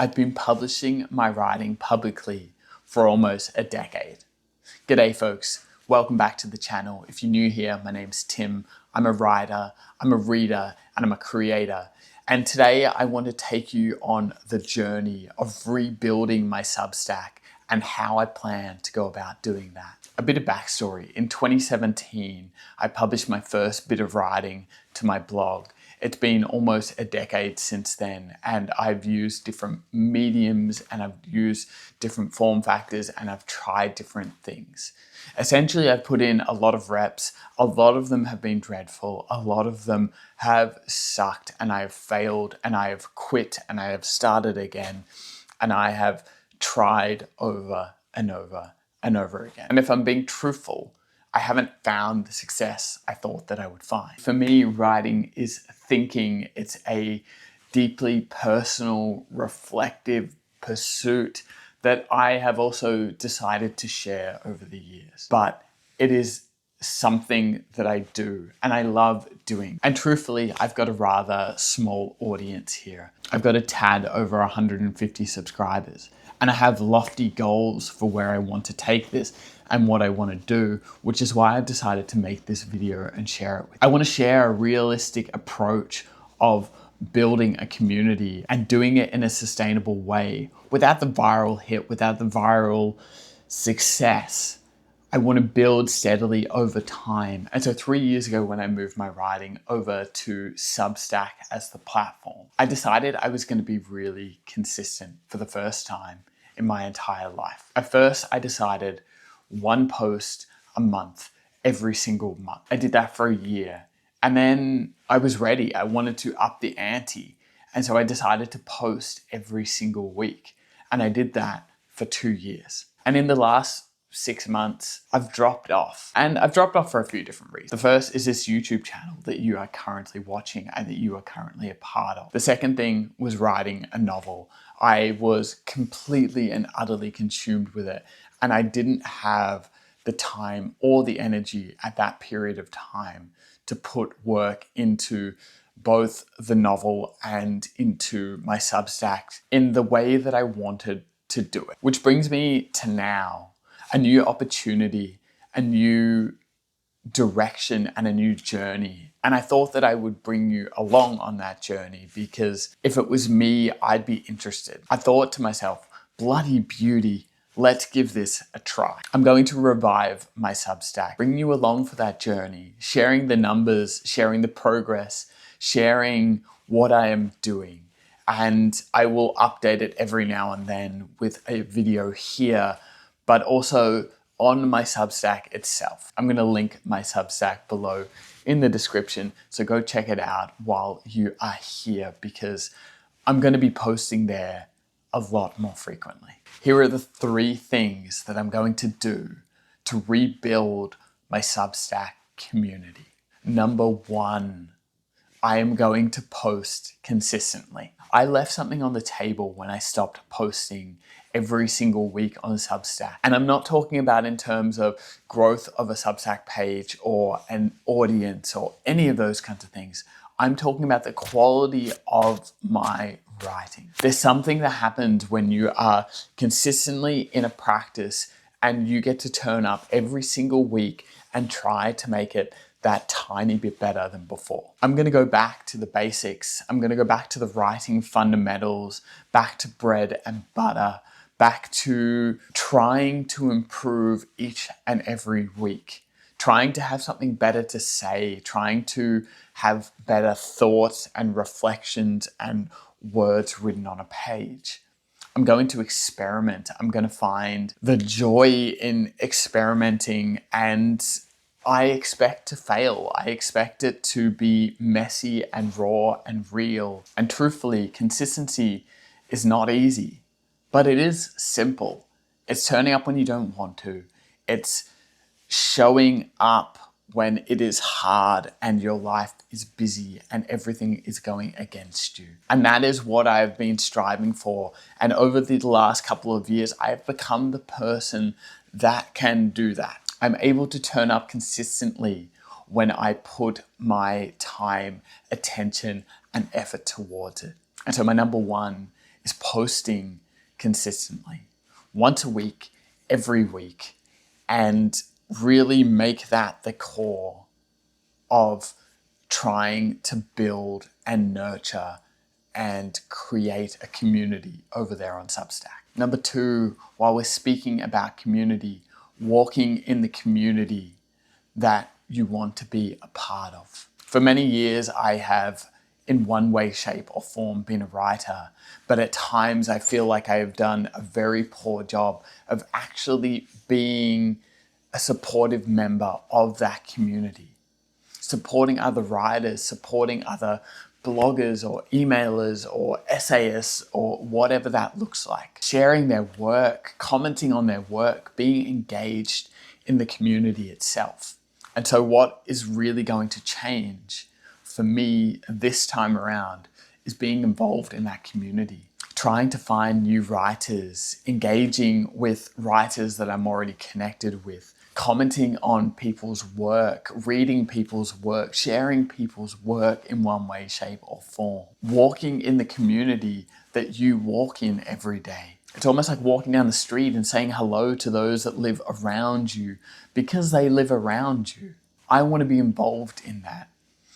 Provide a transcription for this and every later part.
I've been publishing my writing publicly for almost a decade. G'day folks, welcome back to the channel. If you're new here, my name's Tim. I'm a writer, I'm a reader, and I'm a creator. And today I want to take you on the journey of rebuilding my Substack and how I plan to go about doing that. A bit of backstory. In 2017, I published my first bit of writing to my blog. It's been almost a decade since then, and I've used different mediums and I've used different form factors and I've tried different things. Essentially, I've put in a lot of reps. A lot of them have been dreadful. A lot of them have sucked and I have failed and I have quit and I have started again and I have tried over and over and over again. And if I'm being truthful, I haven't found the success I thought that I would find. For me, writing is thinking. It's a deeply personal, reflective pursuit that I have also decided to share over the years. But it is something that I do and I love doing. And truthfully, I've got a rather small audience here. I've got a tad over 150 subscribers and I have lofty goals for where I want to take this and what I want to do, which is why I've decided to make this video and share it with you. I want to share a realistic approach of building a community and doing it in a sustainable way without the viral hit, without the viral success. I want to build steadily over time. And so 3 years ago when I moved my writing over to Substack as the platform, I decided I was going to be really consistent for the first time in my entire life. At first, I decided one post a month, every single month. I did that for a year. And then I was ready. I wanted to up the ante. And so I decided to post every single week. And I did that for 2 years. And in the last 6 months, I've dropped off. And I've dropped off for a few different reasons. The first is this YouTube channel that you are currently watching and that you are currently a part of. The second thing was writing a novel. I was completely and utterly consumed with it. And I didn't have the time or the energy at that period of time to put work into both the novel and into my Substack in the way that I wanted to do it. Which brings me to now, a new opportunity, a new direction and a new journey. And I thought that I would bring you along on that journey because if it was me, I'd be interested. I thought to myself, bloody beauty, let's give this a try. I'm going to revive my Substack, bring you along for that journey, sharing the numbers, sharing the progress, sharing what I am doing. And I will update it every now and then with a video here, but also on my Substack itself. I'm going to link my Substack below in the description, so go check it out while you are here because I'm going to be posting there a lot more frequently. Here are the 3 things that I'm going to do to rebuild my Substack community. Number 1, I am going to post consistently. I left something on the table when I stopped posting every single week on Substack. And I'm not talking about in terms of growth of a Substack page or an audience or any of those kinds of things. I'm talking about the quality of my writing. There's something that happens when you are consistently in a practice and you get to turn up every single week and try to make it that tiny bit better than before. I'm going to go back to the basics. I'm going to go back to the writing fundamentals, back to bread and butter, back to trying to improve each and every week, trying to have something better to say, trying to have better thoughts and reflections and words written on a page. I'm going to experiment. I'm going to find the joy in experimenting, and I expect to fail. I expect it to be messy and raw and real. And truthfully, consistency is not easy, but it is simple. It's turning up when you don't want to. It's showing up when it is hard and your life is busy and everything is going against you. And that is what I've been striving for. And over the last couple of years, I have become the person that can do that. I'm able to turn up consistently when I put my time, attention, and effort towards it. And so my number 1 is posting consistently, once a week, every week, and really make that the core of trying to build and nurture and create a community over there on Substack. Number two, while we're speaking about community, walking in the community that you want to be a part of. For many years, I have, in one way, shape, or form, been a writer, but at times I feel like I have done a very poor job of actually being a supportive member of that community, supporting other writers, supporting other bloggers or emailers or essayists or whatever that looks like, sharing their work, commenting on their work, being engaged in the community itself. And so what is really going to change for me this time around is being involved in that community, trying to find new writers, engaging with writers that I'm already connected with, commenting on people's work, reading people's work, sharing people's work in one way, shape, or form, walking in the community that you walk in every day. It's almost like walking down the street and saying hello to those that live around you because they live around you. I want to be involved in that.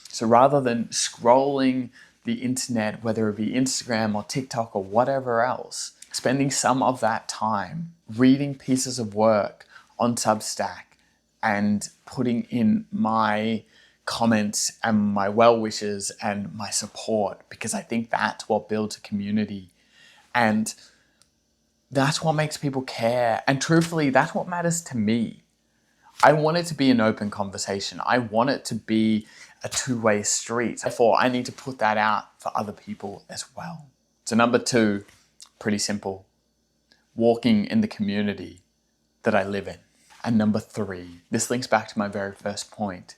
So rather than scrolling the internet, whether it be Instagram or TikTok or whatever else, spending some of that time reading pieces of work on Substack and putting in my comments and my well wishes and my support, because I think that's what builds a community. And that's what makes people care. And truthfully, that's what matters to me. I want it to be an open conversation. I want it to be a two-way street. Therefore, I need to put that out for other people as well. So number two, pretty simple, walking in the community that I live in. And number three, this links back to my very first point,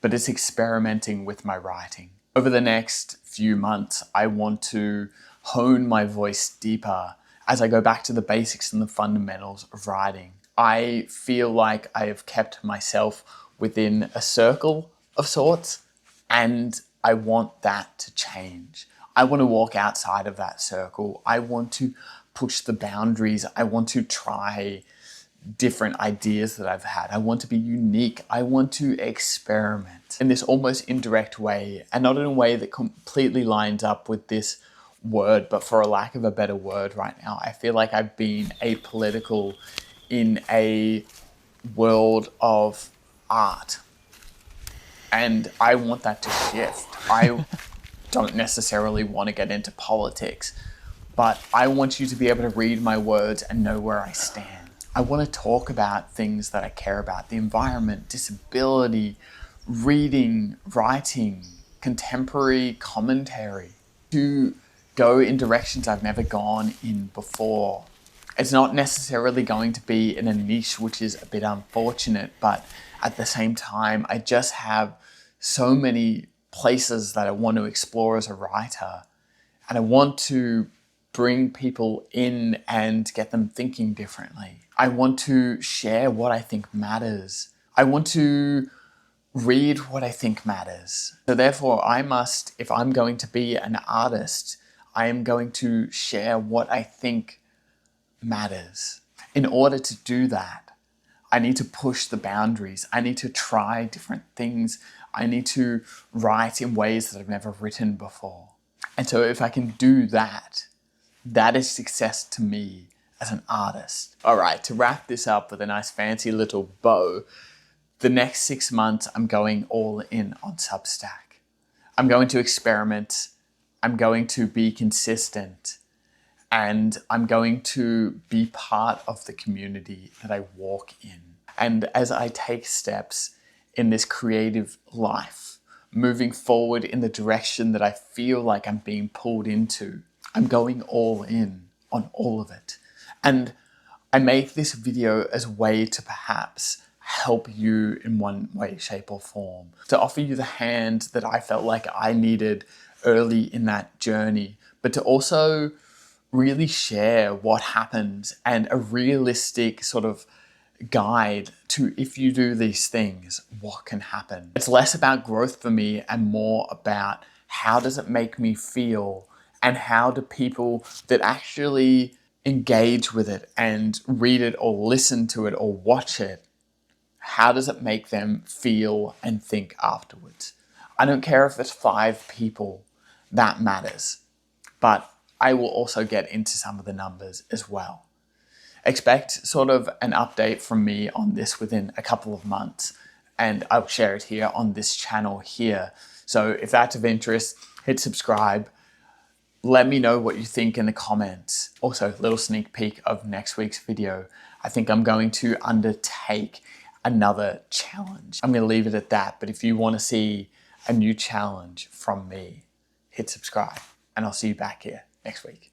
but it's experimenting with my writing. Over the next few months, I want to hone my voice deeper as I go back to the basics and the fundamentals of writing. I feel like I have kept myself within a circle of sorts, and I want that to change. I want to walk outside of that circle. I want to push the boundaries. I want to try different ideas that I've had. I want to be unique. I want to experiment in this almost indirect way, and not in a way that completely lines up with this word, but for a lack of a better word right now, I feel like I've been apolitical in a world of art. And I want that to shift. I don't necessarily want to get into politics, but I want you to be able to read my words and know where I stand. I want to talk about things that I care about: the environment, disability, reading, writing, contemporary commentary, to go in directions I've never gone in before. It's not necessarily going to be in a niche, which is a bit unfortunate, but at the same time, I just have so many places that I want to explore as a writer, and I want to bring people in and get them thinking differently. I want to share what I think matters. I want to read what I think matters. So therefore, I must, if I'm going to be an artist, I am going to share what I think matters. In order to do that, I need to push the boundaries. I need to try different things. I need to write in ways that I've never written before. And so if I can do that, that is success to me as an artist. All right, to wrap this up with a nice fancy little bow, the next 6 months, I'm going all in on Substack. I'm going to experiment. I'm going to be consistent. And I'm going to be part of the community that I walk in. And as I take steps in this creative life, moving forward in the direction that I feel like I'm being pulled into, I'm going all in on all of it. And I make this video as a way to perhaps help you in one way, shape, or form, to offer you the hand that I felt like I needed early in that journey, but to also really share what happens and a realistic sort of guide to, if you do these things, what can happen. It's less about growth for me and more about how does it make me feel And how do people that actually engage with it and read it or listen to it or watch it, how does it make them feel and think afterwards? I don't care if it's 5 people, that matters. But I will also get into some of the numbers as well. Expect sort of an update from me on this within a couple of months, and I'll share it here on this channel here. So if that's of interest, hit subscribe. Let me know what you think in the comments. Also, a little sneak peek of next week's video. I think I'm going to undertake another challenge. I'm going to leave it at that, but if you want to see a new challenge from me, hit subscribe, and I'll see you back here next week.